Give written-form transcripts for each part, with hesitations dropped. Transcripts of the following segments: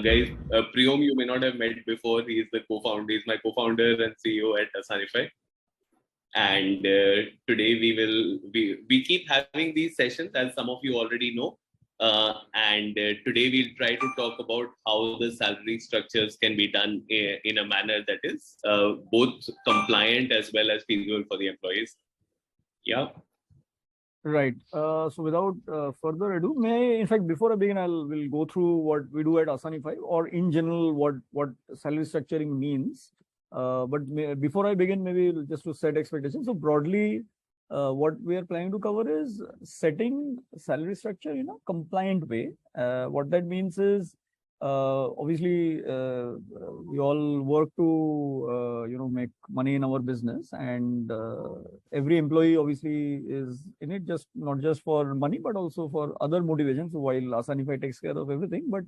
Guys, Priyom, you may not have met before. He is the co-founder. He's my co-founder and CEO at Asanify. And today we keep having these sessions, as some of you already know. And today we'll try to talk about how the salary structures can be done in a manner that is both compliant as well as feasible for the employees. Yeah. Right. So without further ado, in fact, before I begin, we'll go through what we do at Asanify, or in general, what salary structuring means. Before I begin, maybe just to set expectations. So broadly, what we are planning to cover is setting salary structure in a compliant way. What that means is, obviously, we all work to make money in our business, and every employee obviously is in it not just for money but also for other motivations. So while Asanify takes care of everything, but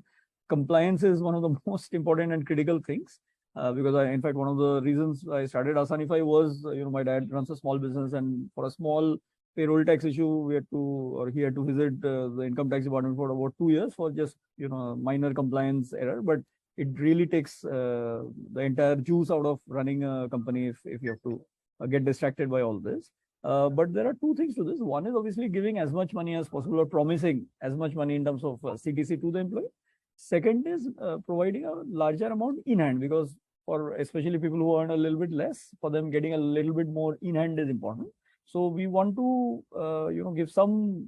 compliance is one of the most important and critical things. Because in fact, one of the reasons I started Asanify was, my dad runs a small business, and for a small payroll tax issue, he had to visit the income tax department for about 2 years for just, minor compliance error. But it really takes the entire juice out of running a company if you have to get distracted by all this. But there are two things to this. One is obviously giving as much money as possible, or promising as much money in terms of CTC to the employee. Second is providing a larger amount in hand, because for especially people who earn a little bit less, for them getting a little bit more in hand is important. So we want to, give some,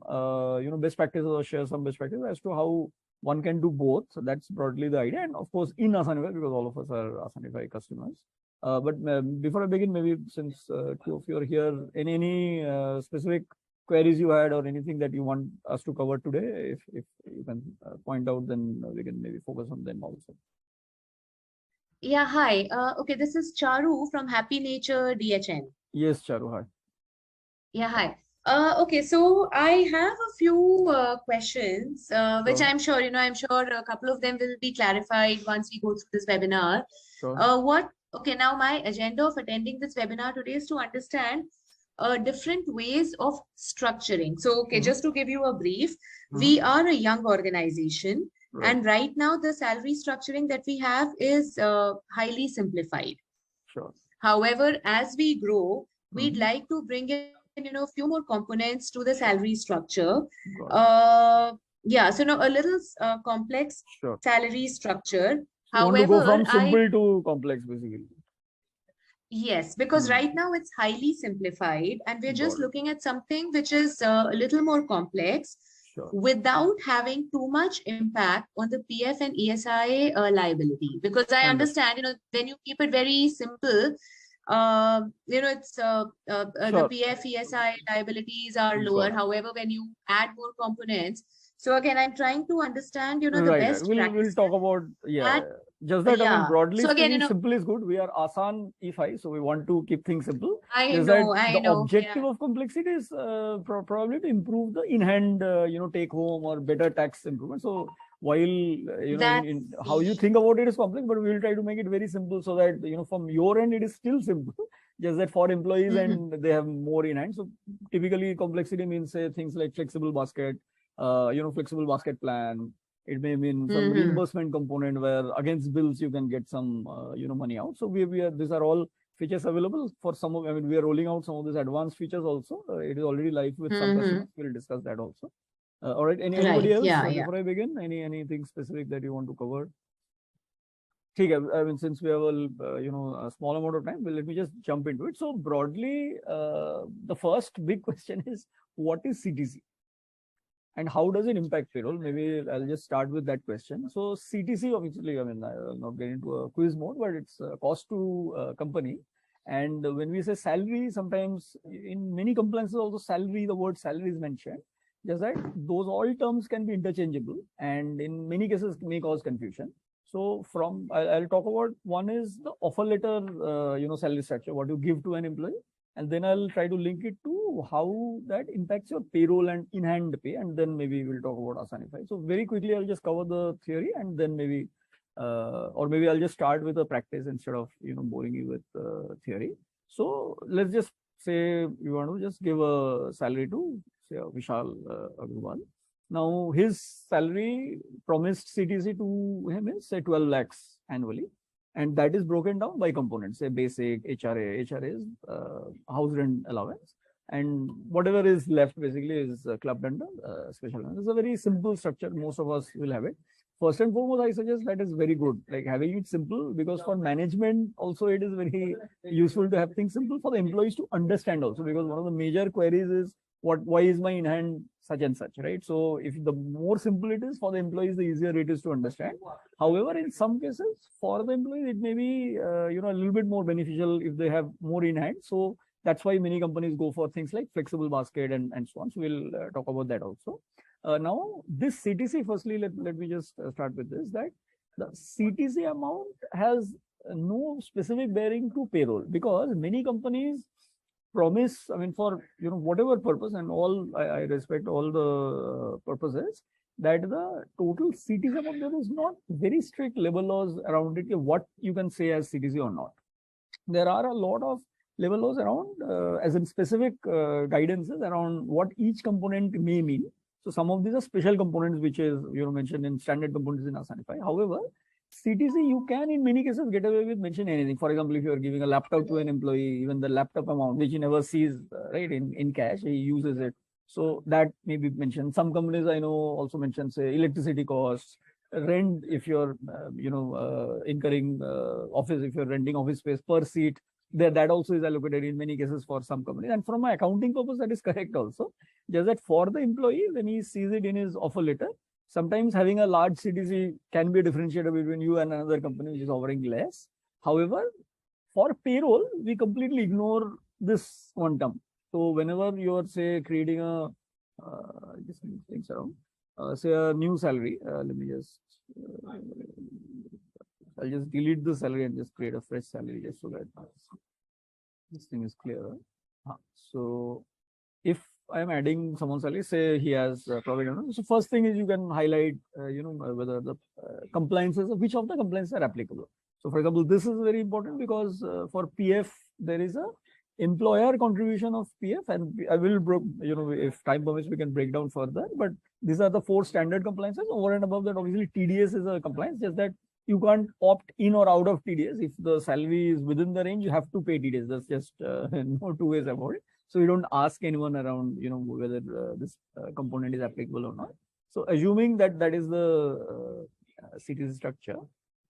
best practices, or share some best practices as to how one can do both. So that's broadly the idea. And of course, in Asanify, because all of us are Asanify customers. Before I begin, maybe since two of you are here, any specific queries you had or anything that you want us to cover today, if you can point out, then we can maybe focus on them also. Yeah, hi. Okay, this is Charu from Happy Nature DHN. Yes, Charu, hi. Yeah, hi. Okay, so I have a few questions, which Sure. I'm sure, I'm sure a couple of them will be clarified once we go through this webinar. Sure. Okay, now my agenda of attending this webinar today is to understand different ways of structuring. So, okay, just to give you a brief, we are a young organization. Right. And right now, the salary structuring that we have is highly simplified. Sure. However, as we grow, we'd like to bring in, a few more components to the salary structure. Yeah, so now a little complex salary structure. So however, you want to go from simple to complex, basically. Yes, because right now it's highly simplified, and we're just looking at something which is a little more complex. Sure. Without having too much impact on the PF and ESI liability. Because I understand, when you keep it very simple, it's the PF, ESI liabilities are lower. However, when you add more components, so again, I'm trying to understand, the best We'll talk about, just that, I mean, broadly so again, speaking, simple is good. We are Asanify, so we want to keep things simple. I know. The objective of complexity is probably to improve the in-hand, take home or better tax improvement. So while, in how you think about it is complex, but we will try to make it very simple so that, from your end, it is still simple. Just that for employees and they have more in hand. So typically complexity means, say, things like flexible basket, flexible basket plan. It may mean some reimbursement component where against bills you can get some, money out. So these are all features available for some of. I mean, we are rolling out some of these advanced features also. It is already live with some customers. We'll discuss that also. All right. Anybody else before I begin? Anything specific that you want to cover? I mean, since we have a small amount of time, let me just jump into it. So broadly, the first big question is, what is CTC? And how does it impact payroll? Maybe I'll just start with that question. So CTC, obviously, I mean, I'll not get into a quiz mode, but it's a cost to company. And when we say salary, sometimes in many compliances also the word salary is mentioned. Just that those all terms can be interchangeable, and in many cases may cause confusion. So I'll talk about, one is the offer letter, salary structure, what you give to an employee. And then I'll try to link it to how that impacts your payroll and in-hand pay. And then maybe we'll talk about Asanify. So very quickly, I'll just cover the theory, and then maybe, or maybe I'll just start with a practice instead of, boring you with theory. So let's just say you want to just give a salary to, say, Vishal Agrawal. Now his salary promised CTC to him is say 12 lakhs annually. And that is broken down by components, say basic, HRA. HRA is house rent allowance. And whatever is left basically is clubbed under special allowance. It's a very simple structure. Most of us will have it. First and foremost, I suggest that is very good. Like having it simple, because for management also it is very useful to have things simple for the employees to understand also. Because one of the major queries is why is my in hand such and such, right? So if the more simple it is for the employees, the easier it is to understand. However, in some cases for the employees, it may be a little bit more beneficial if they have more in hand. So that's why many companies go for things like flexible basket and so on. So we'll talk about that also. Now this CTC, firstly, let me just start with this, that the CTC amount has no specific bearing to payroll, because many companies promise, I mean, for whatever purpose, and all I respect all the purposes, that the total CTC amount, there is not very strict labor laws around it, what you can say as CTC or not. There are a lot of labor laws around, as in specific guidances around what each component may mean. So some of these are special components, which is mentioned in standard components in Asanify. However, CTC, you can in many cases get away with mention anything. For example, if you are giving a laptop to an employee, even the laptop amount, which he never sees, right, in cash, he uses it. So that may be mentioned. Some companies I know also mention, say, electricity costs, rent, if you're, incurring office, if you're renting office space per seat, that also is allocated in many cases for some companies. And from an accounting purpose, that is correct also. Just that for the employee, when he sees it in his offer letter, sometimes having a large CTC can be a differentiator between you and another company which is offering less. However, for payroll, we completely ignore this one term. So whenever you are, say, creating a just things around, say a new salary, let me just I'll just delete the salary and just create a fresh salary just so that this thing is clearer. So if I am adding someone's salary, say he has provided. So first thing is you can highlight, whether the compliances, which of the compliances are applicable. So for example, this is very important because for PF, there is a employer contribution of PF, and I will, if time permits, we can break down further. But these are the 4 standard compliances. Over and above that, obviously TDS is a compliance, just that you can't opt in or out of TDS. If the salary is within the range, you have to pay TDS. That's just no two ways about it. So you don't ask anyone around, whether this component is applicable or not. So assuming that that is the CTC structure,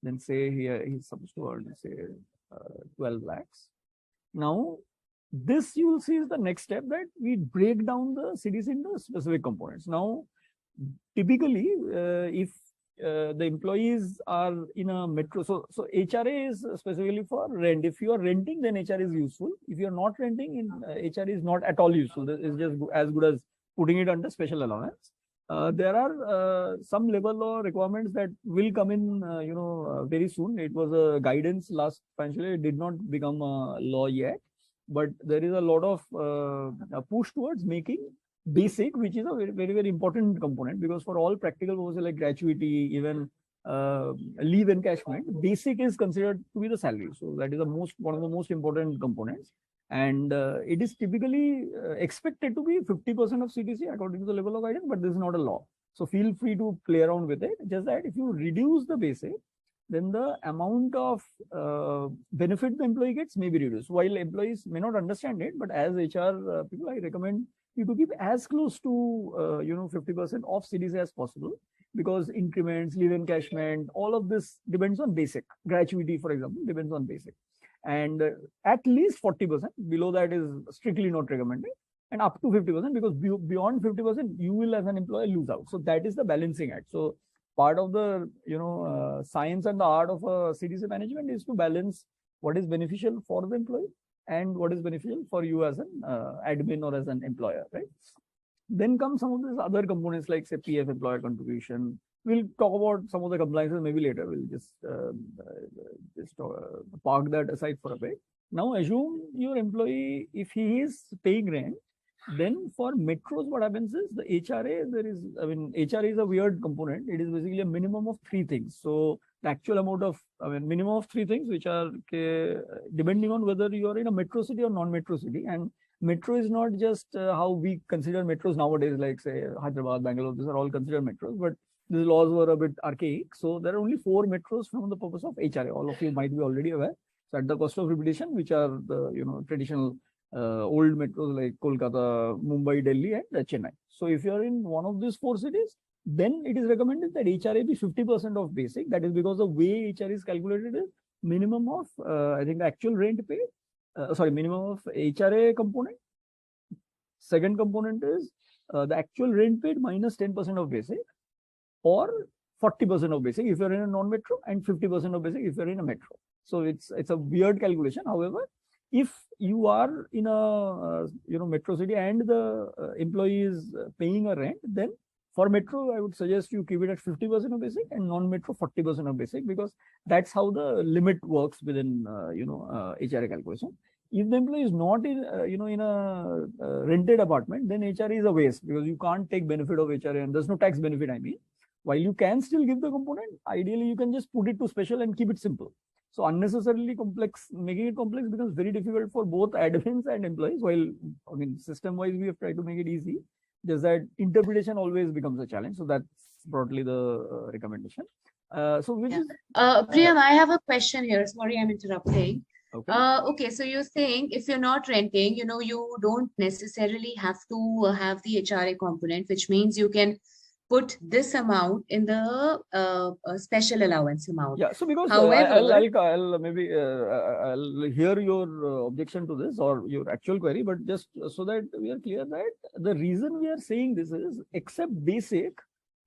then say here he's supposed to earn, say, 12 lakhs. Now, this you will see is the next step, that we break down the CTC into specific components. Now, typically, if the employees are in a metro, so HRA is specifically for rent. If you are renting, then HR is useful. If you are not renting, HR is not at all useful. It's just as good as putting it under special allowance. There are some labor law requirements that will come in, very soon. It was a guidance last financial year. It did not become a law yet, but there is a lot of push towards making basic, which is a very, very, very important component, because for all practical purposes like gratuity, even leave encashment, basic is considered to be the salary. So that is one of the most important components. And it is typically expected to be 50% of CTC according to the level of guidance, but this is not a law. So feel free to play around with it. Just that if you reduce the basic, then the amount of benefit the employee gets may be reduced. While employees may not understand it, but as HR people, I recommend you to keep as close to 50% of CTC as possible, because increments, leave encashment, all of this depends on basic. Gratuity, for example, depends on basic. And at least 40%, below that is strictly not recommended, and up to 50%, because beyond 50%, you will as an employer lose out. So that is the balancing act. So part of the science and the art of a CTC management is to balance what is beneficial for the employee and what is beneficial for you as an admin or as an employer, right? Then come some of these other components like, say, PF employer contribution. We'll talk about some of the compliances maybe later. We'll just park that aside for a bit. Now assume your employee, if he is paying rent, then for metros, what happens is the HRA, HRA is a weird component. It is basically a minimum of 3 things. So the actual amount of, minimum of 3 things, which are depending on whether you are in a metro city or non-metro city. And metro is not just how we consider metros nowadays, like say Hyderabad, Bangalore, these are all considered metros, but these laws were a bit archaic. So there are only 4 metros from the purpose of HRA. All of you might be already aware. So at the cost of repetition, which are the traditional old metros like Kolkata, Mumbai, Delhi, and Chennai. So if you are in one of these 4 cities, then it is recommended that HRA be 50% of basic. That is because the way HRA is calculated is minimum of I think the actual rent paid. Minimum of HRA component. Second component is the actual rent paid minus 10% of basic, or 40% of basic if you're in a non-metro, and 50% of basic if you're in a metro. So it's a weird calculation. However, if you are in a metro city and the employee is paying a rent, then for metro I would suggest you keep it at 50% of basic, and non-metro 40% of basic, because that's how the limit works within HRA calculation. If the employee is not in in a rented apartment, then HRA is a waste, because you can't take benefit of HRA and there's no tax benefit. I mean, while you can still give the component, ideally you can just put it to special and keep it simple. So unnecessarily complex, making it complex becomes very difficult for both admins and employees. While I mean, system-wise we have tried to make it easy, just that interpretation always becomes a challenge. So that's broadly the recommendation. Priyam, I have a question here. Sorry, I'm interrupting. Okay. Okay, so you're saying if you're not renting, you don't necessarily have to have the HRA component, which means you can put this amount in the special allowance amount. Yeah, so because however, I'll maybe I'll hear your objection to this or your actual query, but just so that we are clear that the reason we are saying this is, except basic,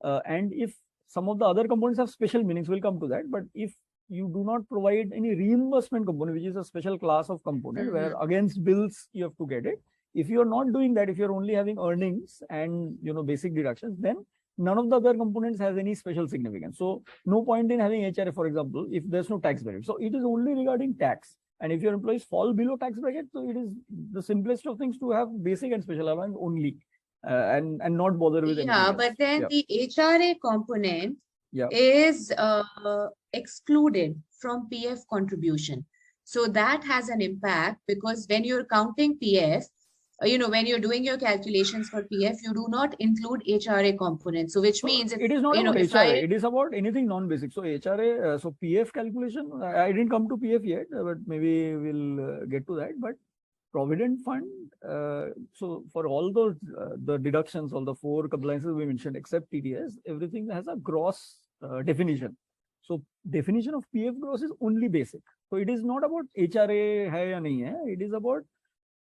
and if some of the other components have special meanings, we'll come to that. But if you do not provide any reimbursement component, which is a special class of component where against bills you have to get it. If you are not doing that, if you're only having earnings and basic deductions, then none of the other components has any special significance. So no point in having HRA, for example, if there's no tax benefit. So it is only regarding tax. And if your employees fall below tax bracket, so it is the simplest of things to have basic and special allowance only, and not bother with anything else. But then the HRA component is excluded from PF contribution. So that has an impact, because when you're counting PF, when you're doing your calculations for PF, you do not include HRA components. So which means it is not about HRA, it is about anything non-basic. So HRA, so PF calculation, I didn't come to PF yet, but maybe we'll get to that. But Provident Fund, so for all those the deductions, all the 4 compliances we mentioned, except TDS, everything has a gross definition. So definition of PF gross is only basic. So it is not about HRA hai ya nahi hai. It is about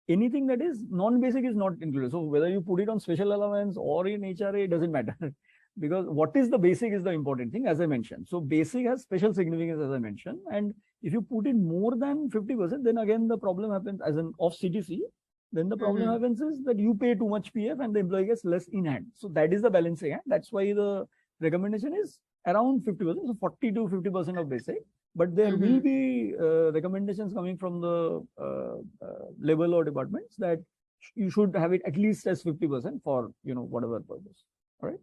anything that is non-basic is not included. So whether you put it on special allowance or in HRA, it doesn't matter. Because what is the basic is the important thing, as I mentioned. So basic has special significance, as I mentioned. And if you put in more than 50%, then again the problem happens as an off CTC. Then the problem happens is that you pay too much PF and the employee gets less in hand. So that is the balancing act. That's why the recommendation is around 50%, so 40 to 50% of basic. But there will be recommendations coming from the level or departments that you should have it at least as 50% for whatever purpose. All right.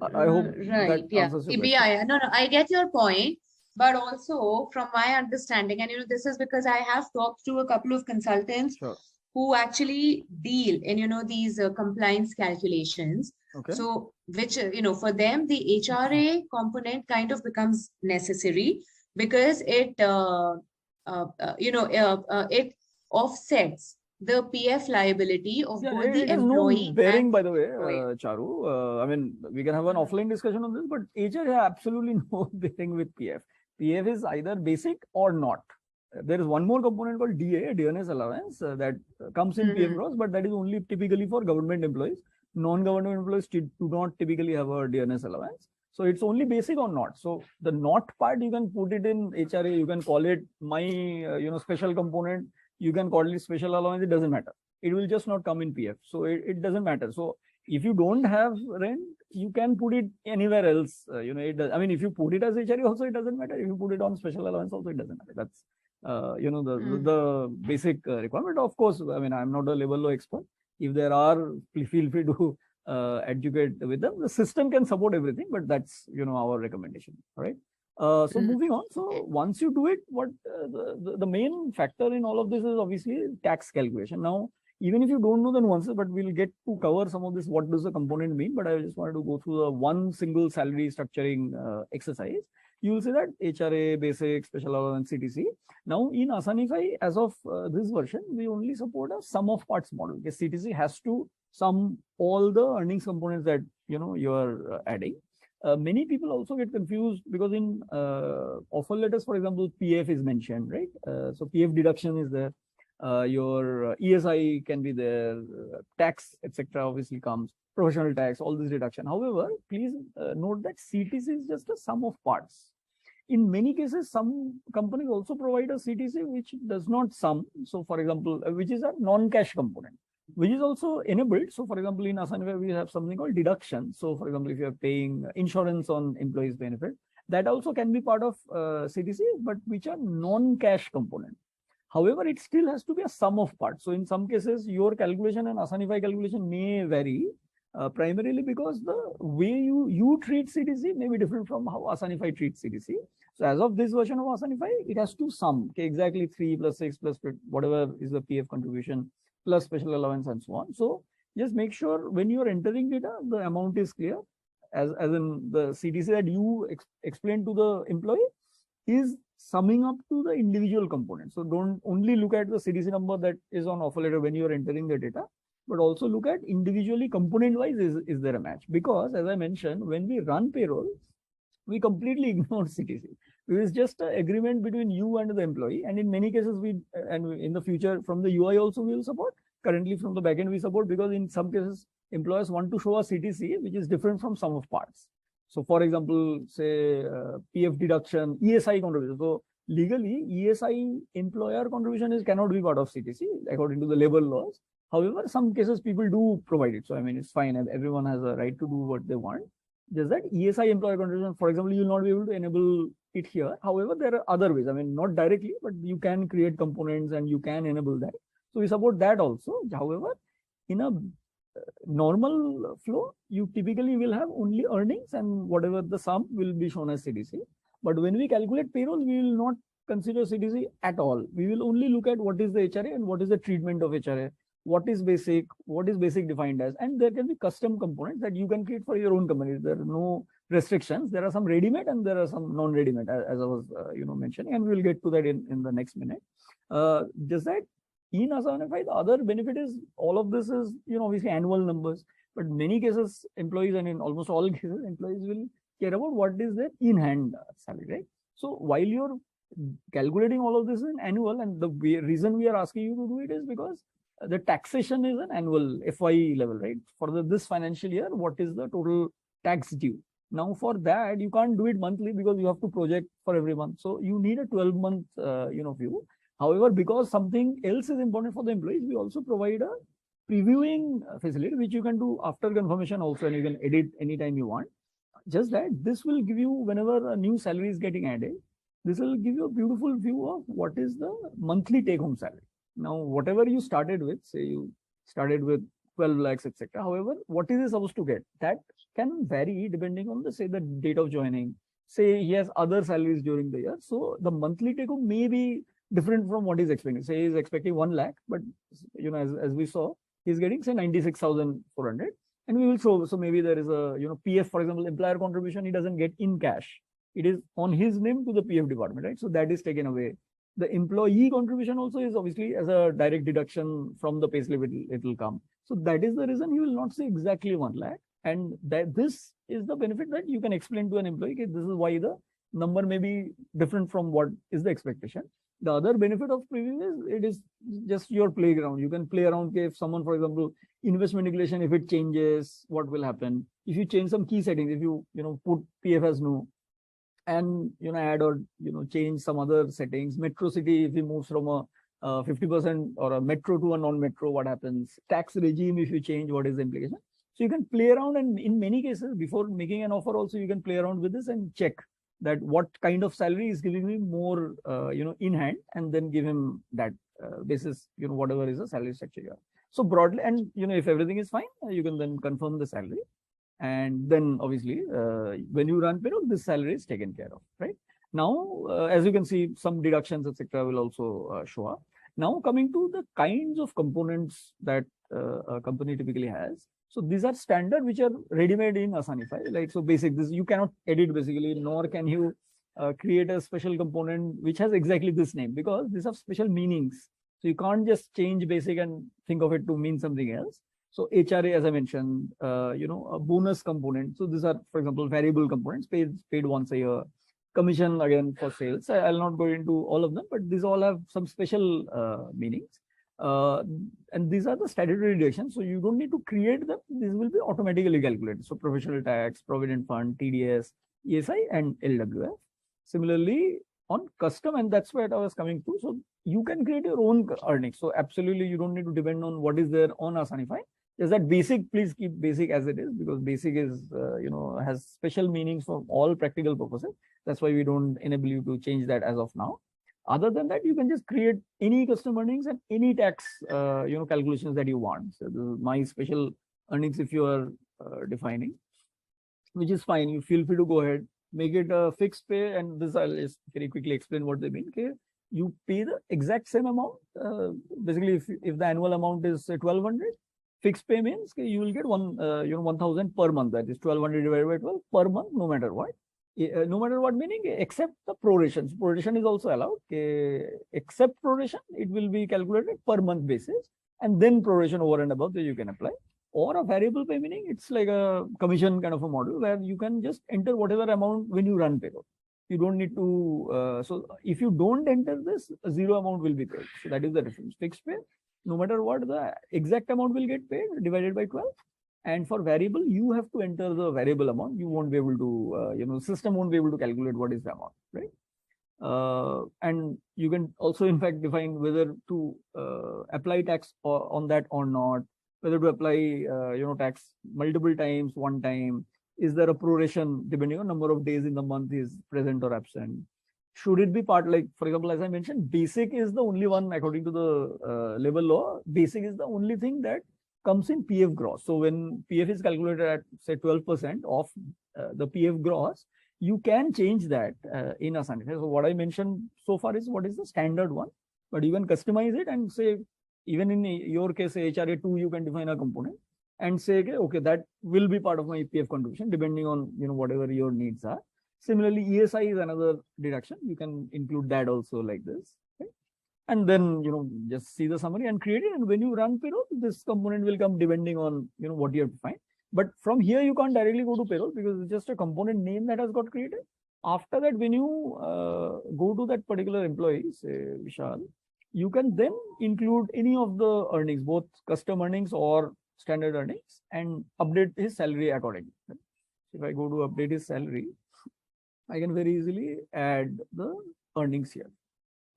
I hope that answers your question. No, I get your point. But also from my understanding, and this is because I have talked to a couple of consultants who actually deal in these compliance calculations. Okay. So which for them the HRA component kind of becomes necessary, because it it offsets the PF liability of both the employee. No bearing, by the way, Charu. I mean, we can have an offline discussion on this, but HRA has absolutely no bearing with PF. PF is either basic or not. There is one more component called DA, dearness allowance, that comes in PF gross, but that is only typically for government employees. Non-government employees do not typically have a dearness allowance. So it's only basic or not. So the not part, you can put it in HRA, you can call it my special component, you can call it special allowance, it doesn't matter. It will just not come in PF. So it doesn't matter. So if you don't have rent, you can put it anywhere else. It does. I mean, if you put it as HRA also, it doesn't matter. If you put it on special allowance also, it doesn't matter. That's the basic requirement. Of course, I mean, I'm not a labor law expert. If there are, feel free to educate with them. The system can support everything, but that's our recommendation. All right. So moving on. So once you do it, what the main factor in all of this is obviously tax calculation. Now, even if you don't know the nuances, but we'll get to cover some of this. What does the component mean? But I just wanted to go through the one single salary structuring exercise. You will see that HRA, basic, special allowance, CTC. Now in Asanify, as of this version, we only support a sum of parts model. Okay, CTC has to sum all the earnings components that you are adding. Many people also get confused because in offer letters, for example, PF is mentioned, right? So PF deduction is there. Your ESI can be there, tax, etc. obviously comes, professional tax, all this deduction. However, please note that CTC is just a sum of parts. In many cases, some companies also provide a CTC which does not sum. So for example, which is a non-cash component, which is also enabled. So for example, in Asanify, we have something called deduction. So for example, if you are paying insurance on employees' benefit, that also can be part of CTC, but which are non-cash component. However, it still has to be a sum of parts. So in some cases, your calculation and Asanify calculation may vary, primarily because the way you treat CTC may be different from how Asanify treats CTC. So as of this version of Asanify, it has to sum exactly 3 plus 6 plus whatever is the PF contribution plus special allowance and so on. So just make sure when you are entering data, the amount is clear, as in the CTC that you explain to the employee is summing up to the individual components. So don't only look at the CTC number that is on offer letter when you are entering the data, but also look at individually component wise, is there a match? Because as I mentioned, when we run payroll, we completely ignore CTC. It is just an agreement between you and the employee. And in many cases, and in the future from the UI also we will support. Currently from the backend we support, because in some cases employers want to show a CTC which is different from sum of parts. So for example, say PF deduction, ESI contribution. So legally ESI employer contribution cannot be part of CTC according to the labor laws. However, some cases people do provide it. So I mean, it's fine. Everyone has a right to do what they want. Just that ESI employer contribution, for example, you will not be able to enable it here. However, there are other ways. I mean, not directly, but you can create components and you can enable that. So we support that also. However, in a normal flow, you typically will have only earnings and whatever the sum will be shown as CTC. But when we calculate payroll, we will not consider CTC at all. We will only look at what is the HRA and what is the treatment of HRA. What is basic defined as, and there can be custom components that you can create for your own company. There are no restrictions. There are some ready-made and there are some non-ready-made, as I was mentioning, and we will get to that in the next minute. Just that in Asanify, the other benefit is all of this is obviously annual numbers, but many cases employees, and in almost all cases employees will care about what is their in-hand salary, right? So while you're calculating all of this in annual, and the reason we are asking you to do it is because the taxation is an annual FY level, right? For this financial year, what is the total tax due? Now for that, you can't do it monthly because you have to project for every month. So you need a 12-month, view. However, because something else is important for the employees, we also provide a previewing facility, which you can do after confirmation also, and you can edit anytime you want. Just that this will give you, whenever a new salary is getting added, this will give you a beautiful view of what is the monthly take-home salary. Now, whatever you started with, say you started with 12 lakhs, etc. However, what is he supposed to get? That can vary depending on the date of joining. Say he has other salaries during the year. So the monthly take home may be different from what he's expecting. Say he's expecting 1 lakh, but as we saw, he's getting say 96,400. And we will show, so maybe there is a, PF, for example, employer contribution, he doesn't get in cash. It is on his name to the PF department, right? So that is taken away. The employee contribution also is obviously as a direct deduction from the payslip, it will come. So that is the reason you will not see exactly 1 lakh. And that this is the benefit that you can explain to an employee. Okay, this is why the number may be different from what is the expectation. The other benefit of preview is it is just your playground. You can play around. Okay, if someone, for example, investment regulation, if it changes, what will happen? If you change some key settings, if you put PF as no, and add or change some other settings. Metro city, if we move from a 50% or a metro to a non-metro, what happens? Tax regime, if you change, what is the implication? So you can play around, and in many cases, before making an offer, also you can play around with this and check that what kind of salary is giving me more, in hand, and then give him that basis, whatever is the salary structure you have. So broadly, and if everything is fine, you can then confirm the salary. And then obviously, when you run payroll, this salary is taken care of, right? Now, as you can see, some deductions, etc., will also show up. Now, coming to the kinds of components that a company typically has. So these are standard, which are ready-made in Asanify. Like, so basic, this you cannot edit basically, nor can you create a special component which has exactly this name, because these have special meanings. So you can't just change basic and think of it to mean something else. So HRA, as I mentioned, a bonus component. So these are, for example, variable components paid once a year. Commission again for sales. I'll not go into all of them, but these all have some special meanings. And these are the statutory deductions. So you don't need to create them. These will be automatically calculated. So professional tax, provident fund, TDS, ESI, and LWF. Similarly, on custom, and that's where I was coming to. So you can create your own earnings. So absolutely, you don't need to depend on what is there on Asanify. Is that basic? Please keep basic as it is, because basic is, has special meanings for all practical purposes. That's why we don't enable you to change that as of now. Other than that, you can just create any custom earnings and any tax, calculations that you want. So this is my special earnings if you are defining, which is fine. You feel free to go ahead, make it a fixed pay, and this I'll just very quickly explain what they mean. Okay, you pay the exact same amount. Basically, if the annual amount is say 1,200. Fixed pay means you will get 1,000 per month. That is 1,200 divided by 12 per month, no matter what. No matter what, meaning except the proration. So proration is also allowed. Except proration, it will be calculated per month basis, and then proration over and above that you can apply. Or a variable pay, meaning it's like a commission kind of a model where you can just enter whatever amount when you run payroll. You don't need to. So if you don't enter this, zero amount will be paid. So that is the difference. Fixed pay, no matter what, the exact amount will get paid divided by 12. And for variable, you have to enter the variable amount. You won't be able to, system won't be able to calculate what is the amount, right? And you can also, in fact, define whether to apply tax on that or not, whether to apply, tax multiple times, one time. Is there a proration depending on number of days in the month is present or absent? Should it be part, like, for example, as I mentioned, basic is the only one, according to the labor law, basic is the only thing that comes in PF gross. So when PF is calculated at, say, 12% of the PF gross, you can change that in Asanify. So what I mentioned so far is what is the standard one, but you can customize it and say, even in your case, HRA2, you can define a component and say, okay, that will be part of my PF contribution, depending on, whatever your needs are. Similarly, ESI is another deduction. You can include that also like this. Okay? And then, just see the summary and create it. And when you run payroll, this component will come depending on, what you have defined. But from here, you can't directly go to payroll because it's just a component name that has got created. After that, when you go to that particular employee, say Vishal, you can then include any of the earnings, both custom earnings or standard earnings, and update his salary accordingly. If I go to update his salary, I can very easily add the earnings here,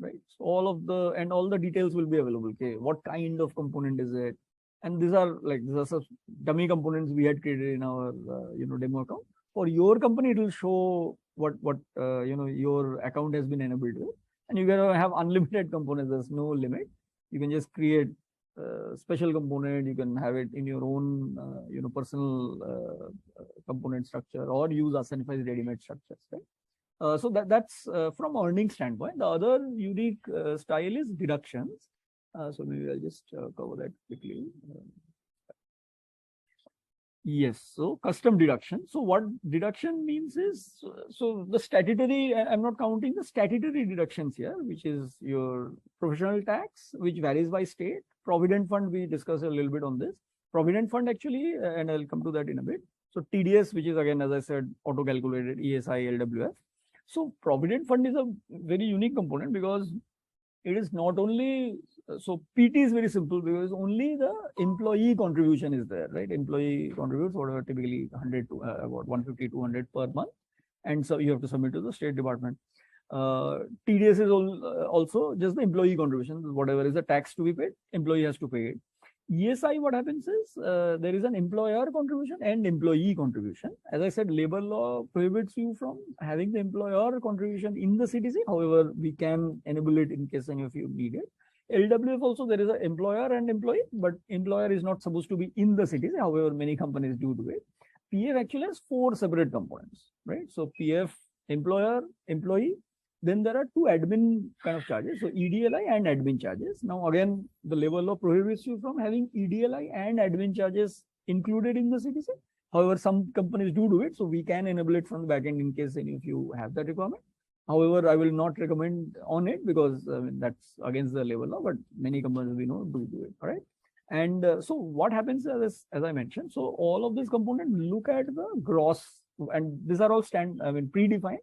right? So all the details will be available. Okay, what kind of component is it? And these are some dummy components we had created in our demo account. For your company, it will show what your account has been enabled with, and you can have unlimited components. There's no limit. You can just create special component. You can have it in your own personal component structure, or use Asanify's ready-made structures, right? So that's from earning standpoint. The other unique style is deductions. So maybe I'll just cover that quickly. Yes, so custom deduction. So what deduction means is, so the statutory, I'm not counting the statutory deductions here, which is your professional tax, which varies by state. Provident fund, we discussed a little bit on this. Provident fund actually, and I'll come to that in a bit. So TDS, which is again, as I said, auto-calculated, ESI, LWF. So provident fund is a very unique component because it is not only, so PT is very simple because only the employee contribution is there, right? Employee contributes whatever, typically 100 to about 150, 200 per month. And so you have to submit to the State Department. TDS is also just the employee contribution, whatever is the tax to be paid, employee has to pay it. ESI, what happens is there is an employer contribution and employee contribution. As I said, labor law prohibits you from having the employer contribution in the CTC. However, we can enable it in case any of you need it. LWF also, there is an employer and employee, but employer is not supposed to be in the CTC. However, many companies do it. PF actually has 4 separate components, right? So PF, employer, employee, Then there are two admin kind of charges. So EDLI and admin charges. Now again, the labor law prohibits you from having EDLI and admin charges included in the CTC. However, some companies do it. So we can enable it from the backend in case any of you have that requirement. However, I will not recommend on it because that's against the labor law, but many companies we know do it. All right. And so what happens is, as I mentioned, so all of these components look at the gross, and these are all predefined.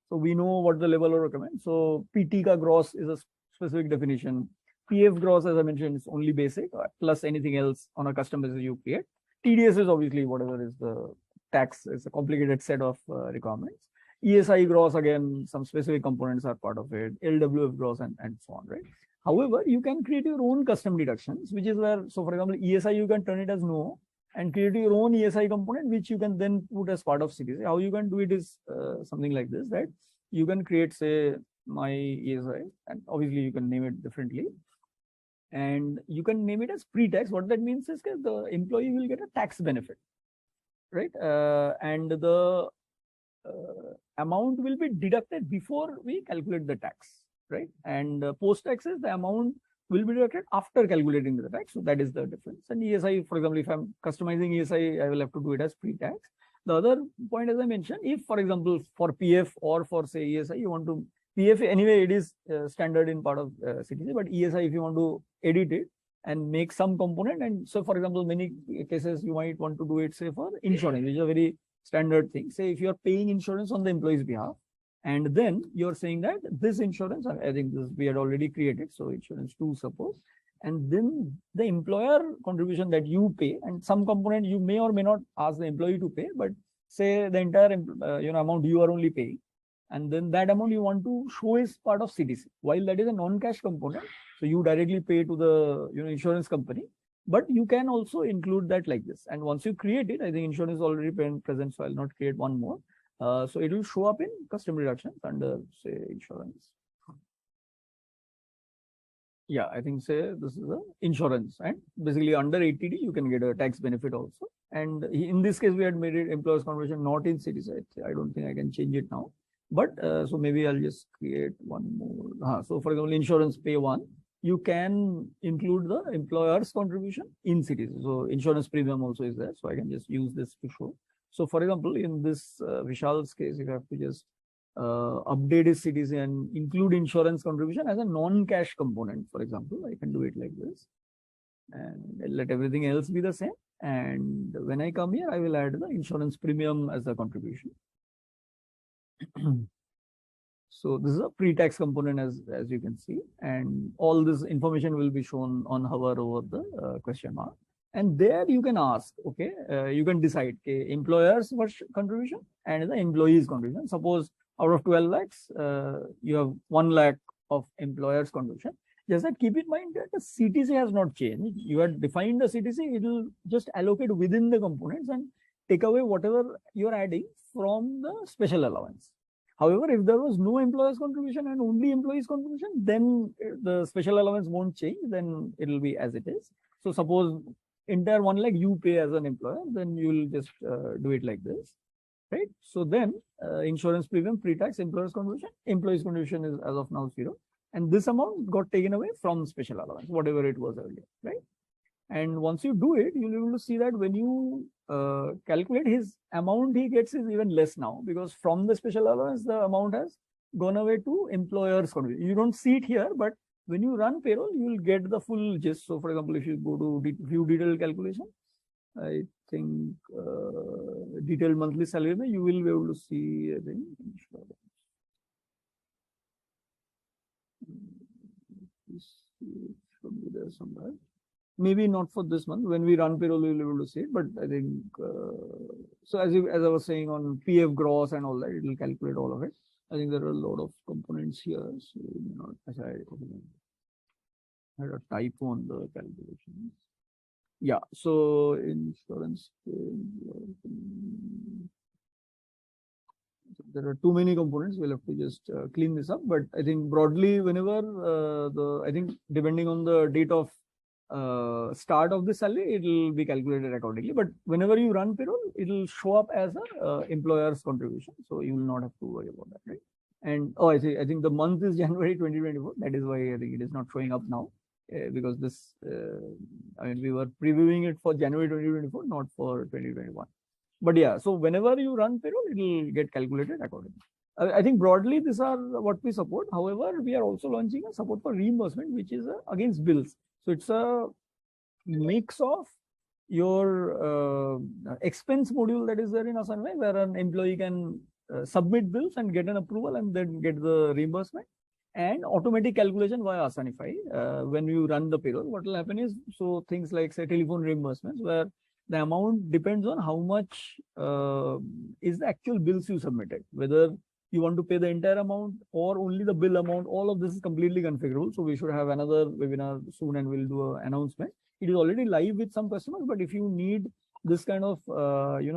So we know what the labor law recommends. So PT ka gross is a specific definition. PF gross, as I mentioned, is only basic plus anything else on a custom basis you create. TDS is obviously whatever is the tax. It's a complicated set of requirements. ESI gross, again, some specific components are part of it. LWF gross and so on, right? However, you can create your own custom deductions, which is where, so for example, ESI, you can turn it as no and create your own ESI component, which you can then put as part of CTC. How you can do it is something like this, right? You can create, say, my ESI, and obviously you can name it differently. And you can name it as pre-tax. What that means is that the employee will get a tax benefit, right? And the amount will be deducted before we calculate the tax, right? And post-taxes, the amount will be deducted after calculating the tax. So that is the difference. And ESI, for example, if I'm customizing ESI, I will have to do it as pre-tax. The other point, as I mentioned, if, for example, for PF or for, say, ESI, you want to, PF anyway, it is standard in part of CTC, but ESI, if you want to edit it and make some component, and so, for example, many cases you might want to do it, say, for insurance, which is a very standard thing. Say, if you are paying insurance on the employee's behalf, and then you're saying that this insurance, I think this we had already created, so insurance 2, suppose, and then the employer contribution that you pay, and some component you may or may not ask the employee to pay, but say the entire amount you are only paying, and then that amount you want to show is part of CTC, while that is a non-cash component. So you directly pay to the insurance company, but you can also include that like this. And once you create it, I think insurance is already present, so I'll not create one more. So it will show up in custom reductions under, say, insurance. Yeah, I think, say, this is the insurance, and basically under 80D, you can get a tax benefit also. And in this case, we had made it employer's contribution not in CTC. I don't think I can change it now. But so maybe I'll just create one more. So for example, insurance pay 1, you can include the employer's contribution in CTC. So insurance premium also is there. So I can just use this to show. So for example, in this Vishal's case, you have to just update his CTC and include insurance contribution as a non-cash component. For example, I can do it like this and let everything else be the same. And when I come here, I will add the insurance premium as a contribution. So this is a pre-tax component, as you can see, and all this information will be shown on hover over the question mark. And there you can ask, okay, you can decide, okay, employer's contribution and the employee's contribution. Suppose out of 12 lakhs, you have 1 lakh of employer's contribution. Just that keep in mind that the CTC has not changed. You have defined the CTC, it will just allocate within the components and take away whatever you're adding from the special allowance. However, if there was no employer's contribution and only employee's contribution, then the special allowance won't change, then it will be as it is. So suppose entire 1 lakh you pay as an employer, then you will just do it like this, right? So then insurance premium, pre-tax, employer's contribution, employee's contribution is as of now 0. And this amount got taken away from special allowance, whatever it was earlier, right? And once you do it, you'll be able to see that when you calculate his amount, he gets is even less now, because from the special allowance, the amount has gone away to employer's contribution. You don't see it here, but when you run payroll, you will get the full gist. So for example, if you go to view detailed calculation, I think detailed monthly salary, you will be able to see, I think, it should be there somewhere. Maybe not for this month. When we run payroll, we will be able to see it. But I think so. As I was saying, on PF gross and all that, it will calculate all of it. I think there are a lot of components here. So not, I had a typo on the calculations. Yeah. So insurance. There are too many components. We'll have to just clean this up. But I think broadly, whenever I think depending on the date of start of the salary, it will be calculated accordingly. But whenever you run payroll, it will show up as a employer's contribution. So you will not have to worry about that, right? And I think the month is January 2024. That is why I think it is not showing up now, because this, I mean, we were previewing it for January 2024, not for 2021. But yeah, so whenever you run payroll, it will get calculated accordingly. I think broadly, these are what we support. However, we are also launching a support for reimbursement, which is against bills. So it's a mix of your expense module that is there in Asanify, where an employee can submit bills and get an approval and then get the reimbursement, and automatic calculation via Asanify. When you run the payroll, what will happen is, so things like say telephone reimbursements, where the amount depends on how much is the actual bills you submitted, whether you want to pay the entire amount or only the bill amount. All of this is completely configurable. So we should have another webinar soon and we'll do an announcement. It is already live with some customers, but if you need this kind of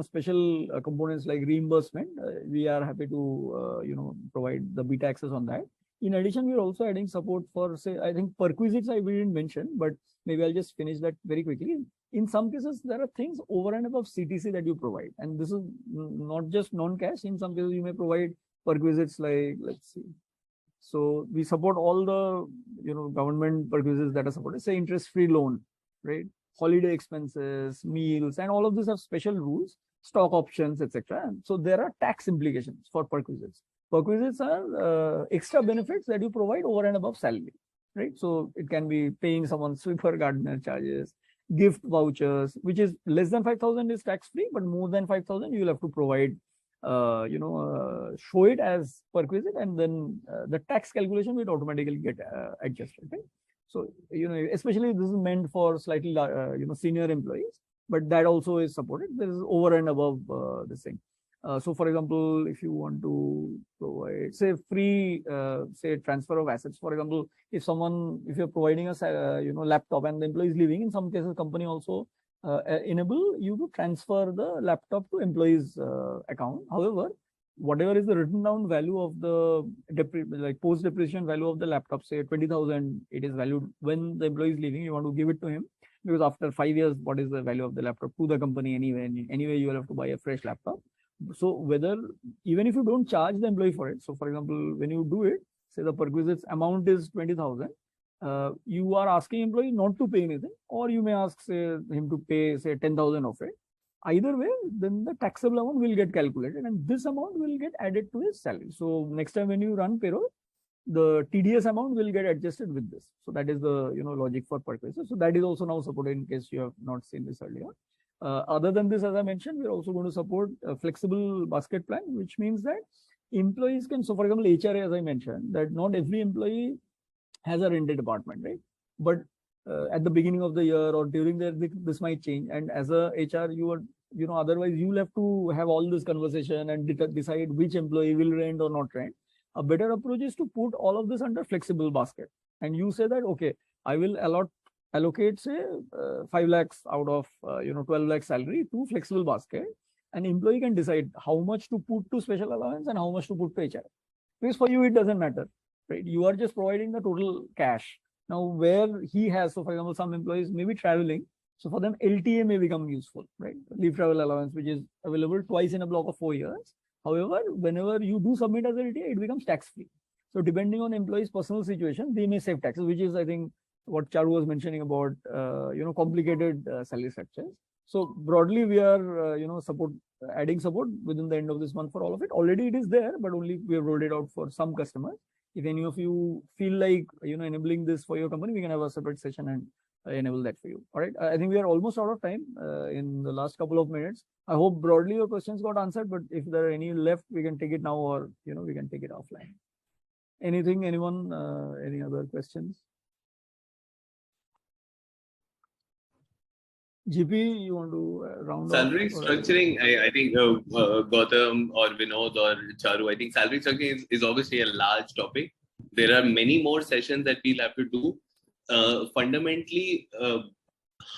special components like reimbursement, we are happy to provide the beta access on that. In addition, we are also adding support for, say, I think perquisites we didn't mention, but maybe I'll just finish that very quickly. In some cases, there are things over and above CTC that you provide, and this is not just non-cash. In some cases, you may provide perquisites like, let's see. So we support all the government perquisites that are supported, say interest-free loan, right? Holiday expenses, meals, and all of these have special rules, stock options, etc. So there are tax implications for perquisites. Perquisites are extra benefits that you provide over and above salary, right? So it can be paying someone sweeper gardener charges, gift vouchers, which is less than 5,000 is tax free, but more than 5,000 you will have to provide, show it as perquisite, and then the tax calculation will automatically get adjusted, right? So, especially this is meant for slightly, senior employees, but that also is supported. There is over and above this thing. So, for example, if you want to provide, say, free, say, transfer of assets, for example, if you're providing a, laptop and the employee is leaving, in some cases, company also enable you to transfer the laptop to employee's account. However, whatever is the written down value of the post depreciation value of the laptop, say 20,000, it is valued when the employee is leaving, you want to give it to him, because after 5 years, what is the value of the laptop to the company anyway, you will have to buy a fresh laptop. So even if you don't charge the employee for it, so for example, when you do it, say the perquisites amount is 20,000, you are asking employee not to pay anything, or you may ask him to pay, say, 10,000 of it. Either way, then the taxable amount will get calculated, and this amount will get added to his salary. So next time when you run payroll, the TDS amount will get adjusted with this. So that is the logic for perquisites. So that is also now supported, in case you have not seen this earlier. Other than this, as I mentioned, we're also going to support a flexible basket plan, which means that employees can, so for example, HRA, as I mentioned, that not every employee has a rented apartment, right? But at the beginning of the year or during this might change. And as a HR, you are, otherwise you'll have to have all this conversation and decide which employee will rent or not rent. A better approach is to put all of this under flexible basket. And you say that, okay, I will allocate, say, 5 lakhs out of 12 lakhs salary to flexible basket. An employee can decide how much to put to special allowance and how much to put to HR. Because for you, it doesn't matter, right? You are just providing the total cash. Now, where he has, so for example, some employees may be traveling. So for them, LTA may become useful, right? Leave travel allowance, which is available twice in a block of 4 years. However, whenever you do submit as LTA, it becomes tax-free. So depending on employee's personal situation, they may save taxes, which is, I think, what Charu was mentioning about, complicated salary structures. So broadly, we are, adding support within the end of this month for all of it. Already it is there, but only we have rolled it out for some customers. If any of you feel like, enabling this for your company, we can have a separate session and enable that for you. All right. I think we are almost out of time in the last couple of minutes. I hope broadly your questions got answered, but if there are any left, we can take it now, or, we can take it offline. Anything, anyone, any other questions? GP, you want to round salary off? Structuring, I think Gautam or Vinod or Charu, I think salary structuring is obviously a large topic. There are many more sessions that we'll have to do. Fundamentally,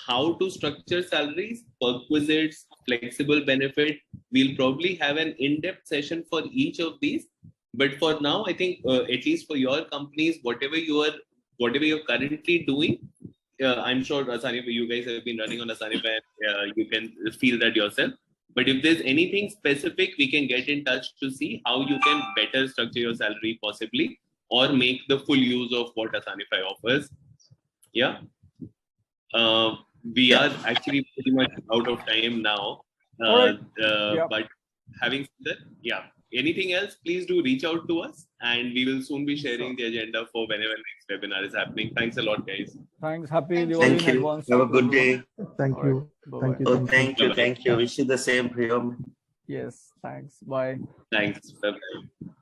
how to structure salaries, perquisites, flexible benefit. We'll probably have an in-depth session for each of these. But for now, I think at least for your companies, whatever you're currently doing, I'm sure Asanify, you guys have been running on Asanify, you can feel that yourself. But if there's anything specific, we can get in touch to see how you can better structure your salary possibly, or make the full use of what Asanify offers. Yeah. We are actually pretty much out of time now. All right. Yeah. But having said that, yeah. Anything else, please do reach out to us, and we will soon be sharing the agenda for whenever next webinar is happening. Thanks a lot, guys. Thanks. Happy Thank Diwali Thank in you. advance. Have a to good everyone. day. Thank All you. right. Bye-bye. Thank you. Oh, thank you. Bye-bye. Thank you. Wish you the same, Priyam. Yes. Thanks. Bye. Thanks. Bye-bye.